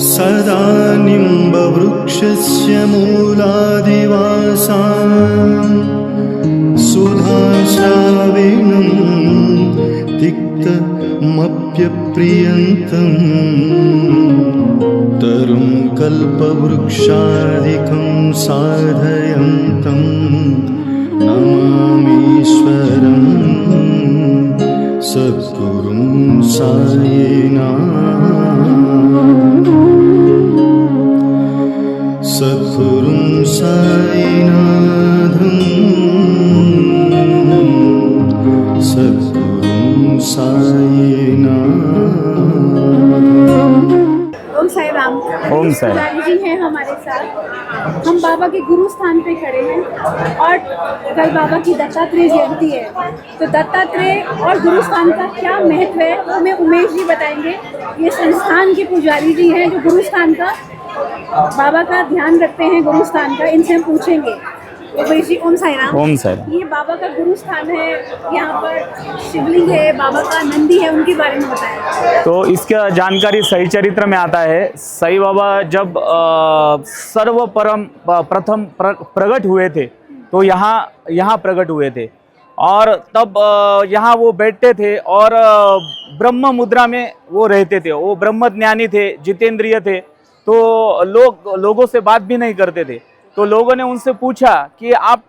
सदा निम्बवृक्षस्य मूलादिवासां सुधाश्रावेणं तिक्तमप्यप्रियन्तम् तरुं कल्पवृक्षादिकं साधयन्तं नमामीश्वरं सद्गुरुं सायिनाथं सद्गुरुं सायिनाथं सद्गुरुं सायिनाथं। ओम साई राम। ओम साई। पुजारी जी हैं हमारे साथ। हम बाबा के गुरु स्थान पे खड़े हैं और कल बाबा की दत्तात्रेय जयंती है, तो दत्तात्रेय और गुरु स्थान का क्या महत्व है वो हमें उमेश जी बताएंगे। ये संस्थान के पुजारी जी हैं जो गुरु स्थान का बाबा का ध्यान रखते हैं, गुरु स्थान का। इनसे हम पूछेंगे। उमेश जी ओम साई राम। ओम साई। ये बाबा का गुरु स्थान है, यहाँ पर शिवलिंग है, बाबा का नंदी है, उनके बारे में बताएं। तो इसका जानकारी सही चरित्र में आता है। साईं बाबा जब सर्वप्रथम प्रकट हुए थे तो यहाँ प्रकट हुए थे और तब यहाँ वो बैठते थे और ब्रह्म मुद्रा में वो रहते थे। वो ब्रह्म ज्ञानी थे, जितेंद्रिय थे, तो लोगों से बात भी नहीं करते थे। तो लोगों ने उनसे पूछा कि आप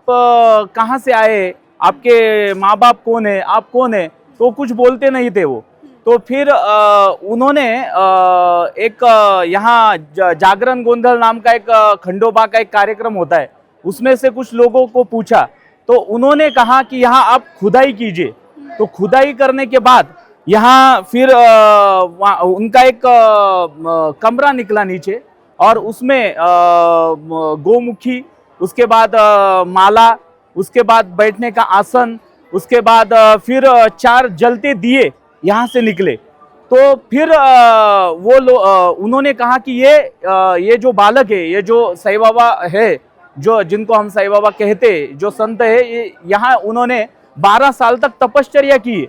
कहाँ से आए, आपके माँ बाप कौन है, आप कौन है, तो कुछ बोलते नहीं थे वो। तो फिर उन्होंने एक यहाँ जागरण गोंधल नाम का एक खंडोबा का एक कार्यक्रम होता है, उसमें से कुछ लोगों को पूछा तो उन्होंने कहा कि यहाँ आप खुदाई कीजिए। तो खुदाई करने के बाद यहाँ फिर उनका एक कमरा निकला नीचे और उसमें गोमुखी, उसके बाद माला, उसके बाद बैठने का आसन, उसके बाद फिर 4 जलते दिए यहाँ से निकले। तो फिर उन्होंने कहा कि ये जो बालक है, ये जो साईं बाबा है, जो जिनको हम साईं बाबा कहते, जो संत है, ये यहाँ उन्होंने 12 साल तक तपश्चर्या की है,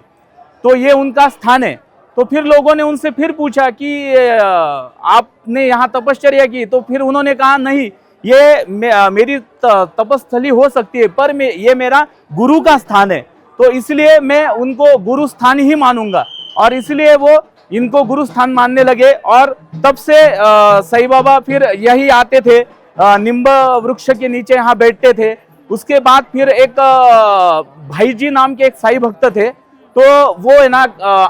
तो ये उनका स्थान है। तो फिर लोगों ने उनसे फिर पूछा कि आपने यहाँ तपश्चर्या की, तो फिर उन्होंने कहा नहीं, ये मेरी तपस्थली हो सकती है, पर ये मेरा गुरु का स्थान है, तो इसलिए मैं उनको गुरु स्थान ही मानूंगा। और इसलिए वो इनको गुरु स्थान मानने लगे और तब से साईं बाबा फिर यही आते थे, निम्ब वृक्ष के नीचे यहाँ बैठते थे। उसके बाद फिर एक भाई जी नाम के एक साईं भक्त थे, तो वो है ना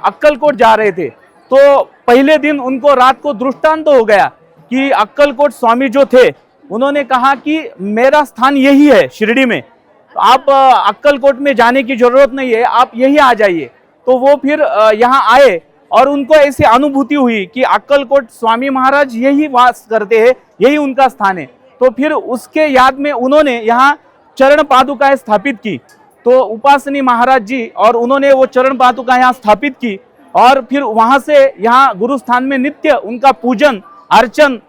अक्कलकोट जा रहे थे। तो पहले दिन उनको रात को दृष्टांत हो गया कि अक्कलकोट स्वामी जो थे उन्होंने कहा कि मेरा स्थान यही है शिरडी में, आप अक्कलकोट में जाने की जरूरत नहीं है, आप यही आ जाइए। तो वो फिर यहाँ आए और उनको ऐसी अनुभूति हुई कि अक्कलकोट स्वामी महाराज यही वास करते हैं, यही उनका स्थान है। तो फिर उसके याद में उन्होंने यहाँ चरण पादुकाएं स्थापित की। तो उपासनी महाराज जी और उन्होंने वो चरण पादुका यहाँ स्थापित की और फिर वहां से यहाँ गुरु स्थान में नित्य उनका पूजन अर्चन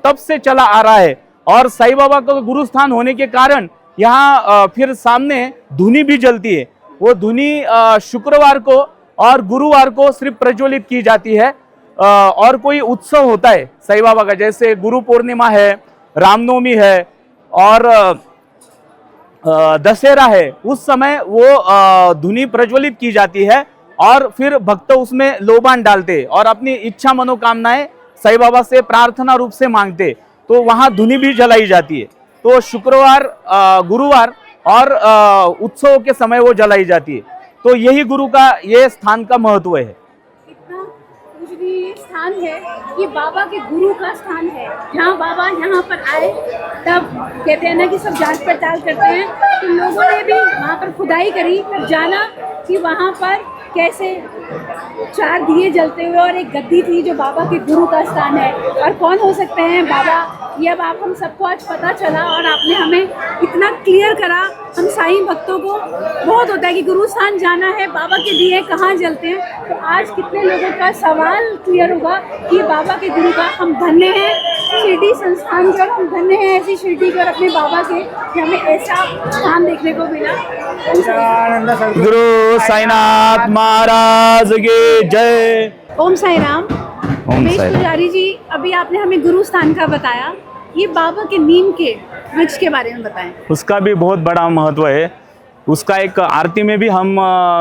तब से चला आ रहा है। और साईं बाबा का गुरु स्थान होने के कारण यहाँ फिर सामने धुनी भी जलती है। वो धुनी शुक्रवार को और गुरुवार को सिर्फ प्रज्वलित की जाती है। और कोई उत्सव होता है साईं बाबा का, जैसे गुरु पूर्णिमा है, रामनवमी है और दशहरा है, उस समय वो धुनी प्रज्वलित की जाती है और फिर भक्त उसमें लोबान डालते और अपनी इच्छा मनोकामनाएं साईं बाबा से प्रार्थना रूप से मांगते, तो वहां धुनी भी जलाई जाती है। तो शुक्रवार, गुरुवार और उत्सव के समय वो जलाई जाती है। तो यही गुरु का ये स्थान का महत्व है। इतना पूजनीय स्थान है, ये बाबा के गुरु का स्थान है। जहाँ बाबा यहाँ पर आए तब कहते हैं ना कि सब जांच पड़ताल करते हैं, तो लोगों ने भी वहाँ पर खुदाई करी, तब जाना कि वहाँ पर कैसे 4 दिए जलते हुए और एक गद्दी थी जो बाबा के गुरु का स्थान है। और कौन हो सकते हैं बाबा, ये अब आप हम सबको आज पता चला और आपने हमें इतना क्लियर करा। हम साईं भक्तों को बहुत होता है कि गुरु स्थान जाना है, बाबा के दिए कहाँ जलते हैं, तो आज कितने लोगों का सवाल क्लियर होगा कि बाबा के गुरु का हम धन्य हैं शिरडी संस्थान के, और हम धन्य हैं ऐसी शिरडी के और अपने बाबा के कि हमें ऐसा स्थान देखने को मिला। गुरु साईनाथ महाराज की जय। ओम साई राम। ओम रमेश साई राम। पुजारी जी, अभी आपने हमें गुरु स्थान का बताया, ये बाबा के नीम के वृक्ष के बारे में बताएं। उसका भी बहुत बड़ा महत्व है। उसका एक आरती में भी हम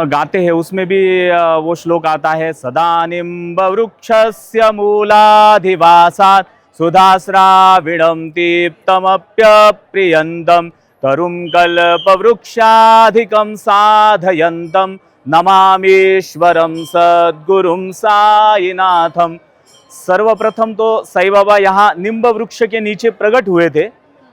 गाते हैं, उसमें भी वो श्लोक आता है, सदा निम्ब वृक्षस्य मूलाधिवासात् सुधाश्राविणं दीप्तमप्यप्रियन्तं तरुं कल्पवृक्षाधिकं साधयन्तं नमामीश्वरं सद्गुरुं साईनाथम। सर्वप्रथम तो साईं बाबा यहाँ निम्ब वृक्ष के नीचे प्रकट हुए थे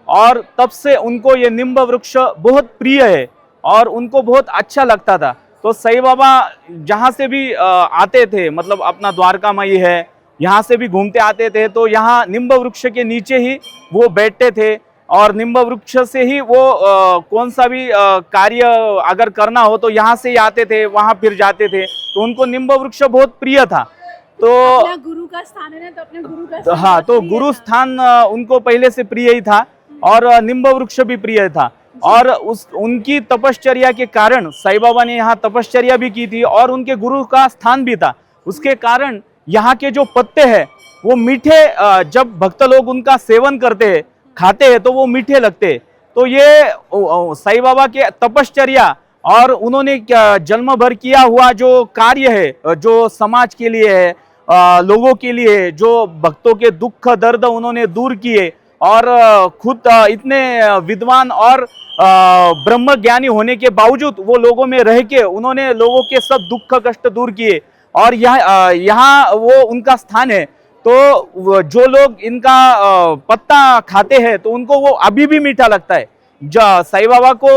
और तब से उनको ये निम्ब वृक्ष बहुत प्रिय है और उनको बहुत अच्छा लगता था। तो साईं बाबा जहाँ से भी आते थे, मतलब अपना द्वारका माई है, यहाँ से भी घूमते आते थे, तो यहाँ निम्ब वृक्ष के नीचे ही वो बैठते थे और निम्ब वृक्ष से ही वो कौन सा भी कार्य अगर करना हो तो यहाँ से ही आते थे, वहाँ फिर जाते थे। तो उनको निम्ब वृक्ष बहुत प्रिय था। तो अपना गुरु का स्थान है ना, तो अपने गुरु का स्थान हाँ, तो बहुत प्रिय गुरु था। स्थान उनको पहले से प्रिय ही था और निम्ब वृक्ष भी प्रिय था। और उनकी तपश्चर्या के कारण साईं बाबा ने यहाँ तपश्चर्या भी की थी और उनके गुरु का स्थान भी था। उसके कारण यहाँ के जो पत्ते हैं वो मीठे, जब भक्त लोग उनका सेवन करते हैं, खाते हैं, तो वो मीठे लगते हैं। तो ये साईं बाबा के तपश्चर्या और उन्होंने जन्म भर किया हुआ जो कार्य है, जो समाज के लिए है, लोगों के लिए, जो भक्तों के दुख दर्द उन्होंने दूर किए और खुद इतने विद्वान और ब्रह्म ज्ञानी होने के बावजूद वो लोगों में रह के उन्होंने लोगों के सब दुख कष्ट दूर किए और यहाँ वो उनका स्थान है। तो जो लोग इनका पत्ता खाते हैं तो उनको वो अभी भी मीठा लगता है। साईं बाबा को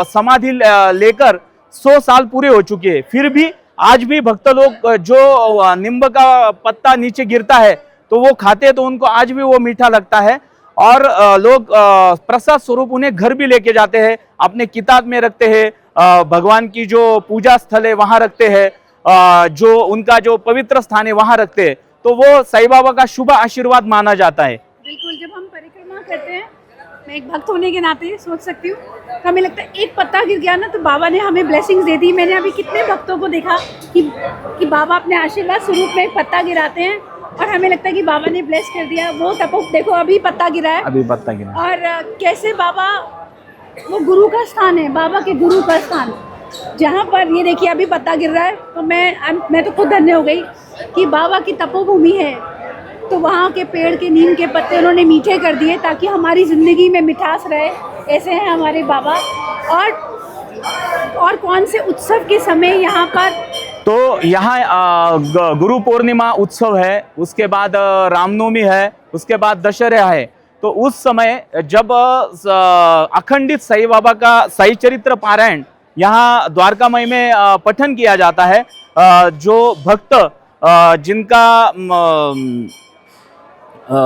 समाधि लेकर 100 साल पूरे हो चुके हैं, फिर भी आज भी भक्त लोग जो नींब का पत्ता नीचे गिरता है तो वो खाते हैं, तो उनको आज भी वो मीठा लगता है। और लोग प्रसाद स्वरूप उन्हें घर भी लेके जाते हैं, अपने किताब में रखते हैं, भगवान की जो पूजा स्थल है वहाँ रखते हैं, जो उनका जो पवित्र स्थान है वहाँ रखते हैं। तो वो साईं बाबा का शुभ आशीर्वाद माना जाता है। बिल्कुल, जब हम परिक्रमा करते हैं, मैं एक भक्त होने के नाते सोच सकती हूँ, तो हमें लगता है एक पत्ता गिर गया ना तो बाबा ने हमें ब्लेसिंग्स दे दी। मैंने अभी कितने भक्तों को देखा कि बाबा अपने आशीर्वाद स्वरूप में एक पत्ता गिराते हैं और हमें लगता है कि बाबा ने ब्लेस कर दिया। वो तपो देखो, अभी पत्ता गिरा है, अभी पत्ता गिरा। और कैसे बाबा, वो गुरु का स्थान है, बाबा के गुरु का स्थान, जहाँ पर ये देखिए अभी पत्ता गिर रहा है। तो मैं तो खुद धन्य हो गई कि बाबा की तपोभूमि है, तो वहाँ के पेड़ के नीम के पत्ते उन्होंने मीठे कर दिए ताकि हमारी ज़िंदगी में मिठास रहे। ऐसे हैं हमारे बाबा। और कौन से उत्सव के समय यहाँ पर? तो यहाँ गुरु पूर्णिमा उत्सव है, उसके बाद रामनवमी है, उसके बाद दशहरा है। तो उस समय जब अखंडित साईं बाबा का साई चरित्र पारायण यहाँ द्वारकामय में पठन किया जाता है, जो भक्त जिनका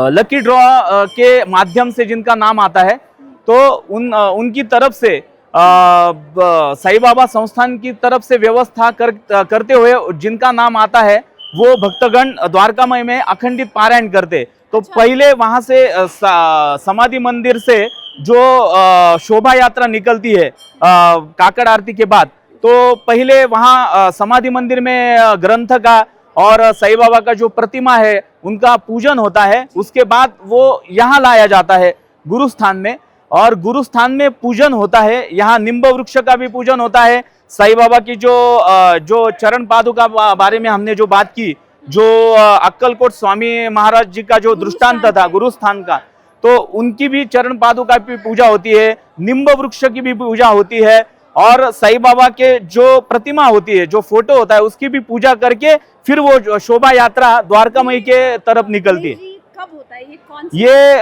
लकी ड्रॉ के माध्यम से जिनका नाम आता है, तो उनकी तरफ से साईं बाबा संस्थान की तरफ से व्यवस्था करते हुए जिनका नाम आता है वो भक्तगण द्वारकामय में अखंडित पारायण करते। तो पहले वहां से समाधि मंदिर से जो शोभा यात्रा निकलती है काकड़ आरती के बाद, तो पहले वहां समाधि मंदिर में ग्रंथ का और साईं बाबा का जो प्रतिमा है उनका पूजन होता है। उसके बाद वो यहाँ लाया जाता है गुरु स्थान में, और गुरु स्थान में पूजन होता है। यहाँ निम्ब वृक्ष का भी पूजन होता है। साईं बाबा की जो चरण पादुका बारे में हमने जो बात की, जो अक्कलकोट स्वामी महाराज जी का जो दृष्टांत था गुरु स्थान का, तो उनकी भी चरण पादुका की पूजा होती है, निम्ब वृक्ष की भी पूजा होती है, और साईं बाबा के जो प्रतिमा होती है, जो फोटो होता है, उसकी भी पूजा करके फिर वो शोभा यात्रा द्वारकामई के तरफ निकलती है। कब होता है ये? कौन सा? ये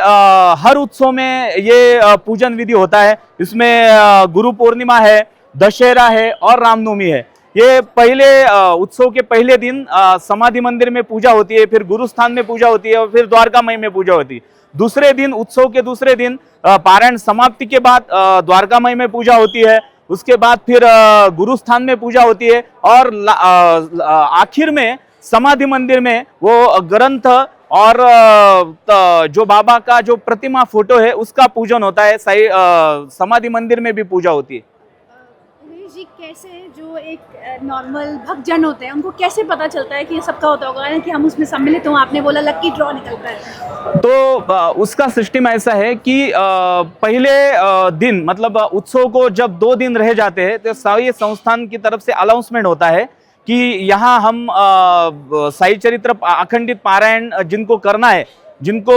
हर उत्सव में ये पूजन विधि होता है। इसमें गुरु पूर्णिमा है, दशहरा है और रामनवमी है। ये पहले उत्सव के पहले दिन समाधि मंदिर में पूजा होती है, फिर गुरु स्थान में पूजा होती है और फिर द्वारकामई में पूजा होती है। दूसरे दिन, उत्सव के दूसरे दिन पारायण समाप्ति के बाद द्वारकामई में पूजा होती है। उसके बाद फिर गुरु स्थान में पूजा होती है और आखिर में समाधि मंदिर में वो ग्रंथ और जो बाबा का जो प्रतिमा फोटो है उसका पूजन होता है। समाधि मंदिर में भी पूजा होती है। उमेश जी, कैसे जो एक नॉर्मल भक्तजन होते हैं उनको कैसे पता चलता है कि ये सबका होता होगा कि हम उसमें सम्मिलित हों? आपने बोला लकी ड्रॉ निकलता है, तो उसका सिस्टम ऐसा है कि पहले दिन मतलब उत्सव को जब 2 दिन रह जाते हैं तो साई संस्थान की तरफ से अनाउंसमेंट होता है कि यहाँ हम साई चरित्र अखंडित पारायण जिनको करना है, जिनको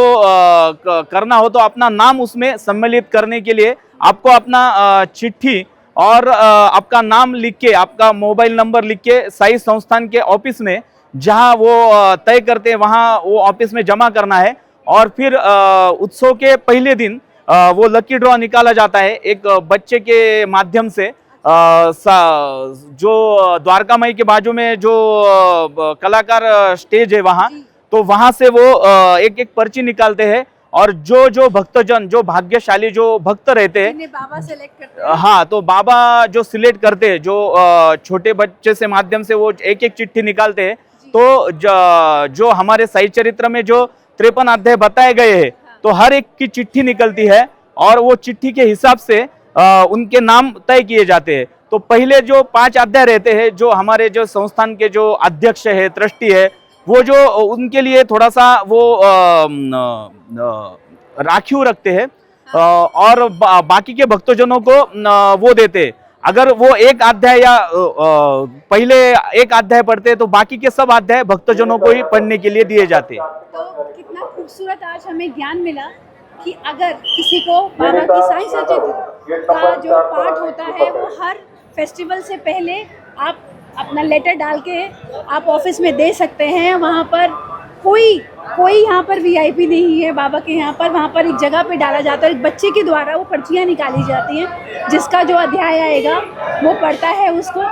करना हो तो अपना नाम उसमें सम्मिलित करने के लिए आपको अपना चिट्ठी और आपका नाम लिख के, आपका मोबाइल नंबर लिख के साई संस्थान के ऑफिस में जहां वो तय करते हैं वहां वो ऑफिस में जमा करना है। और फिर उत्सव के पहले दिन वो लकी ड्रॉ निकाला जाता है एक बच्चे के माध्यम से। जो द्वारका माई के बाजू में जो कलाकार स्टेज है वहां, तो वहां से वो एक एक पर्ची निकालते हैं और जो भक्तजन, जो भाग्यशाली जो भक्त रहते हैं, बाबा सेलेक्ट करते हैं। हाँ, तो बाबा जो सिलेक्ट करते हैं, जो छोटे बच्चे से माध्यम से वो एक एक चिट्ठी निकालते हैं। तो जो हमारे साई चरित्र में जो 53 अध्याय बताए गए हैं, तो हर एक की चिट्ठी निकलती है और वो चिट्ठी के हिसाब से उनके नाम तय किए जाते हैं। तो पहले जो 5 अध्याय रहते हैं, जो हमारे जो संस्थान के जो अध्यक्ष है, ट्रस्टी है, वो जो उनके लिए थोड़ा सा वो राखीव रखते हैं और बाकी के भक्तजनों को वो देते हैं। अगर वो एक अध्याय या पहले एक अध्याय पढ़ते हैं तो बाकी के सब अध्याय भक्तजनों को ही पढ़ने के लिए दिए जाते हैं। तो कितना खूबसूरत आज हमें ज्ञान मिला कि अगर किसी को बाबा की साई चरित्र का जो पाठ होता है वो हर फेस्टिवल से पहले आप अपना लेटर डाल के आप ऑफिस में दे सकते हैं। वहाँ पर कोई यहाँ पर वीआईपी नहीं है बाबा के यहाँ पर। वहाँ पर एक जगह पे डाला जाता है, एक बच्चे के द्वारा वो पर्चियाँ निकाली जाती हैं, जिसका जो अध्याय आएगा वो पढ़ता है उसको।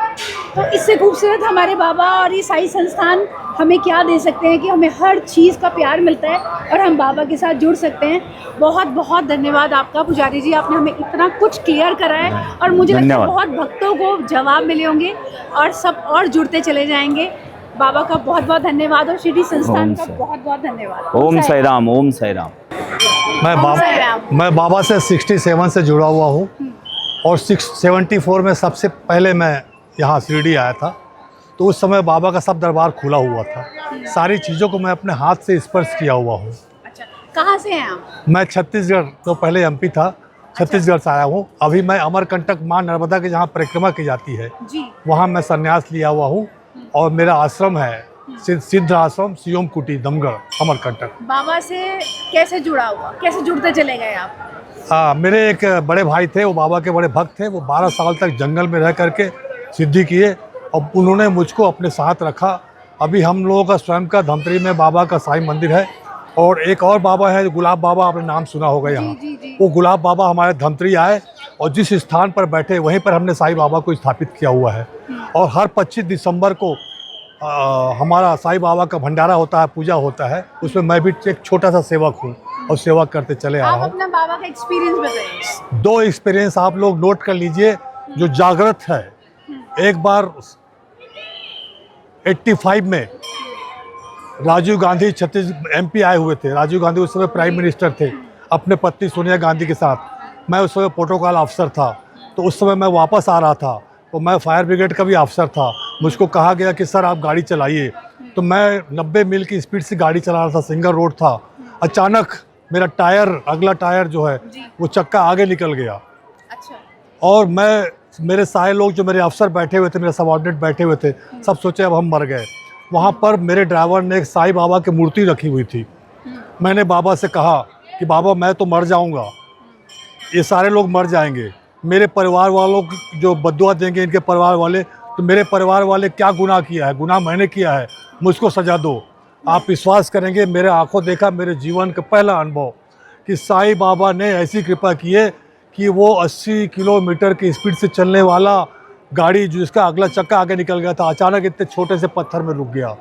तो इससे खूबसूरत हमारे बाबा और ये साई संस्थान हमें क्या दे सकते हैं कि हमें हर चीज़ का प्यार मिलता है और हम बाबा के साथ जुड़ सकते हैं। बहुत बहुत धन्यवाद आपका पुजारी जी, आपने हमें इतना कुछ क्लियर करा है और मुझे लगता है बहुत भक्तों को जवाब मिले होंगे और सब और जुड़ते चले जाएंगे। बाबा का बहुत बहुत धन्यवाद और शिरडी संस्थान का बहुत बहुत धन्यवाद। ओम साई राम, ओम साई राम। मैं बाबा से 67 से जुड़ा हुआ हूँ और 74 में सबसे पहले मैं यहाँ शिरडी आया था। तो उस समय बाबा का सब दरबार खुला हुआ था, सारी चीज़ों को मैं अपने हाथ से स्पर्श किया हुआ हूँ। अच्छा, कहाँ से हैं आप? मैं छत्तीसगढ़, तो पहले एमपी था, छत्तीसगढ़ से आया हूँ। अभी मैं अमरकंटक माँ नर्मदा के जहाँ परिक्रमा की जाती है जी, वहाँ मैं संन्यास लिया हुआ हूँ और मेरा आश्रम है सिद्ध आश्रम सियोम कुटी दमगढ़ अमरकंटक। बाबा से कैसे जुड़ा हुआ, कैसे जुड़ते चले गए आप? मेरे एक बड़े भाई थे, वो बाबा के बड़े भक्त थे। वो 12 साल तक जंगल में रह करके सिद्धि किए और उन्होंने मुझको अपने साथ रखा। अभी हम लोगों का स्वयं का धमतरी में बाबा का साईं मंदिर है और एक और बाबा है गुलाब बाबा, आपने नाम सुना होगा यहाँ। वो गुलाब बाबा हमारे धमतरी आए और जिस स्थान पर बैठे वहीं पर हमने साईं बाबा को स्थापित किया हुआ है। और हर 25 दिसंबर को हमारा साईं बाबा का भंडारा होता है, पूजा होता है, उसमें मैं भी एक छोटा सा सेवक हूँ और सेवा करते चले आ रहा हूँ। आप अपना बाबा का एक्सपीरियंस बताइए। 2 एक्सपीरियंस आप लोग नोट कर लीजिए जो जागृत है। एक बार 85 में राजीव गांधी एमपी आए हुए थे। राजीव गांधी उस समय प्राइम मिनिस्टर थे अपने पत्नी सोनिया गांधी के साथ। मैं उस समय प्रोटोकॉल अफसर था, तो उस समय मैं वापस आ रहा था, तो मैं फायर ब्रिगेड का भी अफसर था। मुझको कहा गया कि सर आप गाड़ी चलाइए, तो मैं 90 मील की स्पीड से गाड़ी चला रहा था, सिंगल रोड था। अचानक मेरा टायर, अगला टायर जो है वो चक्का आगे निकल गया। अच्छा। और मेरे सारे लोग जो मेरे अफसर बैठे हुए थे, मेरे सबऑर्डिनेट बैठे हुए थे, सब सोचे अब हम मर गए। वहाँ पर मेरे ड्राइवर ने एक साईं बाबा की मूर्ति रखी हुई थी। मैंने बाबा से कहा कि बाबा मैं तो मर जाऊँगा, ये सारे लोग मर जाएंगे, मेरे परिवार वालों जो बद्दुआ देंगे इनके परिवार वाले, तो मेरे परिवार वाले क्या गुनाह किया है, गुनाह मैंने किया है, मुझको सजा दो। आप विश्वास करेंगे, मेरे आंखों देखा, मेरे जीवन का पहला अनुभव कि साईं बाबा ने ऐसी कृपा की है कि वो 80 किलोमीटर की स्पीड से चलने वाला गाड़ी जिसका अगला चक्का आगे निकल गया था, अचानक इतने छोटे से पत्थर में रुक गया।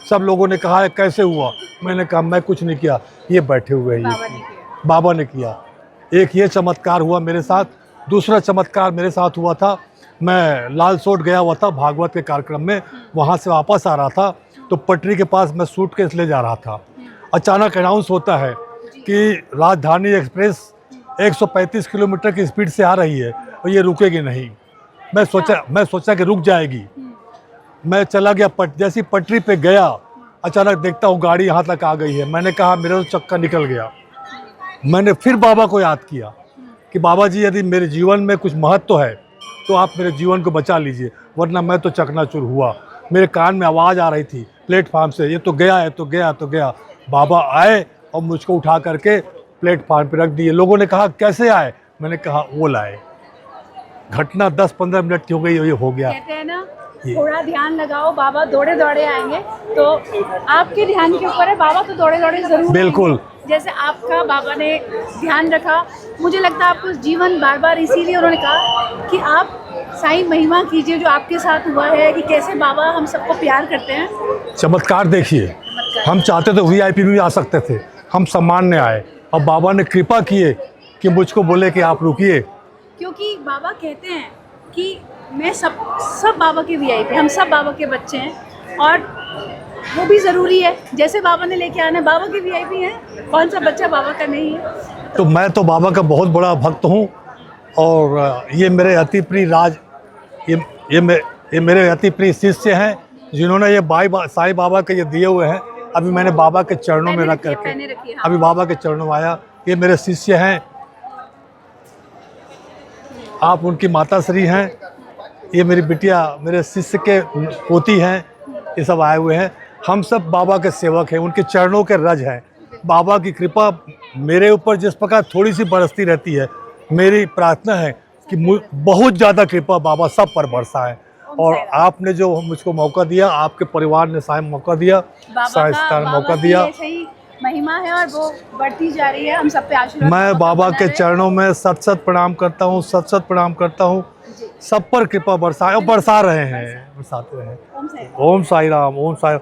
सब लोगों ने कहा है कैसे हुआ, मैंने कहा मैं कुछ नहीं किया, ये बैठे हुए हैं, बाबा ने किया। एक ये चमत्कार हुआ मेरे साथ। दूसरा चमत्कार मेरे साथ हुआ था, मैं लाल सोट गया हुआ था भागवत के कार्यक्रम में, वहाँ से वापस आ रहा था, तो पटरी के पास मैं सूटकेस ले जा रहा था अचानक अनाउंस होता है कि राजधानी एक्सप्रेस 135 किलोमीटर की स्पीड से आ रही है और ये रुकेगी नहीं। मैं सोचा कि रुक जाएगी। मैं चला गया जैसी पटरी पे गया, अचानक देखता हूँ गाड़ी यहाँ तक आ गई है। मैंने कहा मेरा तो चक्का निकल गया। मैंने फिर बाबा को याद किया कि बाबा जी यदि मेरे जीवन में कुछ महत्व है तो आप मेरे जीवन को बचा लीजिए, वरना मैं तो चकनाचूर हुआ। मेरे कान में आवाज़ आ रही थी प्लेटफार्म से, ये तो गया है, तो गया तो गया। बाबा आए और मुझको उठा करके प्लेटफार्म पे रख दिए। लोगों ने कहा कैसे आए? मैंने कहा वो लाए। घटना 10-15 मिनट की हो गई, ये हो गया। कहते हैं ना थोड़ा ध्यान लगाओ, बाबा दौड़े दौड़े आएंगे। तो आपके ध्यान के ऊपर है, बाबा तो दौड़े दौड़े जरूर बिल्कुल आएंगे। जैसे आपका बाबा ने ध्यान रखा, मुझे लगता है आपको जीवन बार बार, इसीलिए उन्होंने कहा कि आप साईं महिमा कीजिए जो आपके साथ हुआ है, कि कैसे बाबा हम सबको प्यार करते हैं। चमत्कार देखिए, हम चाहते तो VIP में भी आ सकते थे, हम सामान्य आए और बाबा ने कृपा किए कि मुझको बोले कि आप रुकिए। क्योंकि बाबा कहते हैं कि मैं सब बाबा के VIP, हम सब बाबा के बच्चे हैं और वो भी ज़रूरी है। जैसे बाबा ने लेके आना, बाबा के VIP हैं, कौन सा बच्चा बाबा का नहीं है। तो मैं तो बाबा का बहुत बड़ा भक्त हूँ और ये मेरे अति प्रिय ये मेरे अति प्रिय शिष्य हैं जिन्होंने ये साईं बाबा के ये दिए हुए हैं। अभी मैंने बाबा के चरणों में रख करके अभी बाबा के चरणों में आया। ये मेरे शिष्य हैं, आप उनकी माता श्री हैं। ये मेरी बिटिया मेरे शिष्य के पोती हैं। ये सब आए हुए हैं। हम सब बाबा के सेवक हैं, उनके चरणों के रज हैं। बाबा की कृपा मेरे ऊपर जिस प्रकार थोड़ी सी बरसती रहती है, मेरी प्रार्थना है कि बहुत ज़्यादा कृपा बाबा सब पर बरसाए। और आपने जो मुझको मौका दिया, आपके परिवार ने साईं मौका दिया, साईं मौका दिया, महिमा है और वो बढ़ती जा रही है। हम सब पे आशीर्वाद। मैं बाबा के चरणों में सत प्रणाम करता हूँ, सत प्रणाम करता हूँ। सब पर कृपा बरसाए और बरसा रहे हैं, बरसाते रहे। ओम साई राम, ओम साई।